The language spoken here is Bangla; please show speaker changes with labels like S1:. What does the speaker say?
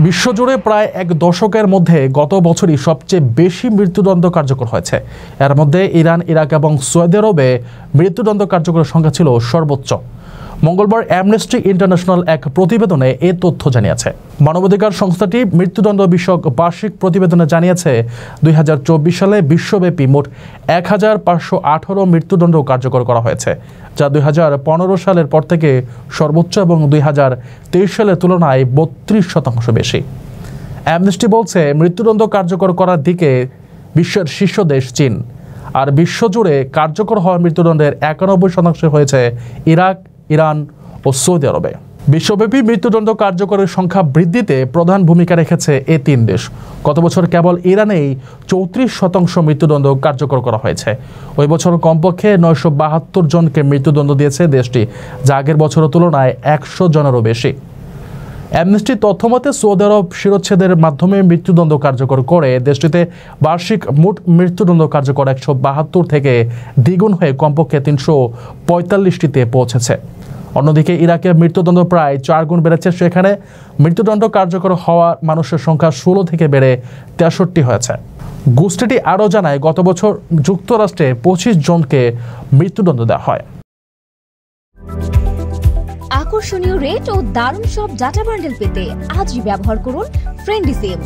S1: বিশ্বজুড়ে প্রায় এক দশকের মধ্যে গত বছরই সবচেয়ে বেশি মৃত্যুদণ্ড কার্যকর হয়েছে। এর মধ্যে ইরান, ইরাক এবং সৌদি আরবে মৃত্যুদণ্ড কার্যকরের সংখ্যা ছিল সর্বোচ্চ। মঙ্গলবার অ্যামনেস্টি ইন্টারন্যাশনাল এক প্রতিবেদনে এ তথ্য জানিয়েছে। মানবাধিকার সংস্থাটি মৃত্যুদণ্ড বিষয়ক বার্ষিক প্রতিবেদনে জানিয়েছে 2024 সালে বিশ্বব্যাপী মোট 1518 মৃত্যুদণ্ড কার্যকর করা হয়েছে, যা 2015 সালের পর থেকে সর্বোচ্চ এবং 2023 সালের তুলনায় 32% বেশি। অ্যামনেস্টি বলছে, মৃত্যুদণ্ড কার্যকর করার দিকে বিশ্বের শীর্ষ দেশ চীন, আর বিশ্বজুড়ে কার্যকর হওয়া মৃত্যুদণ্ডের 91% হয়েছে ইরাক, ইরান ও সৌদি আরবে। বিশ্বব্যাপী মৃত্যুদণ্ড কার্যকরের সংখ্যা বৃদ্ধিতে প্রধান ভূমিকা রেখেছে এ তিন দেশ। গত বছর কেবল ইরানেই 34% মৃত্যুদণ্ড কার্যকর করা হয়েছে। ওই বছর কমপক্ষে 972 জনকে মৃত্যুদণ্ড দিয়েছে দেশটি, যা আগের বছরের তুলনায় 100 জনেরও বেশি। অ্যামনেস্টির তথ্যমতে সৌদি আরব শিরোচ্ছেদের মাধ্যমে মৃত্যুদণ্ড কার্যকর করে দেশটিতে বার্ষিক মোট মৃত্যুদণ্ড কার্যকর 172 থেকে দ্বিগুণ হয়ে কমপক্ষে 345টিতে পৌঁছেছে। অন্যদিকে ইরাকে মৃত্যুদণ্ড প্রায় 4 গুণ বেড়েছে। সেখানে মৃত্যুদণ্ড কার্যকর হওয়া মানুষের সংখ্যা 16 থেকে বেড়ে 63 হয়েছে। গোষ্ঠীটি আরও জানায়, গত বছর যুক্তরাষ্ট্রে 25 জনকে মৃত্যুদণ্ড দেওয়া হয়।
S2: আকর্ষণীয় রেট ও দারুণ সব ডাটা বান্ডেল পেতে আজই ব্যবহার করুন ফ্রেন্ডলি সিম।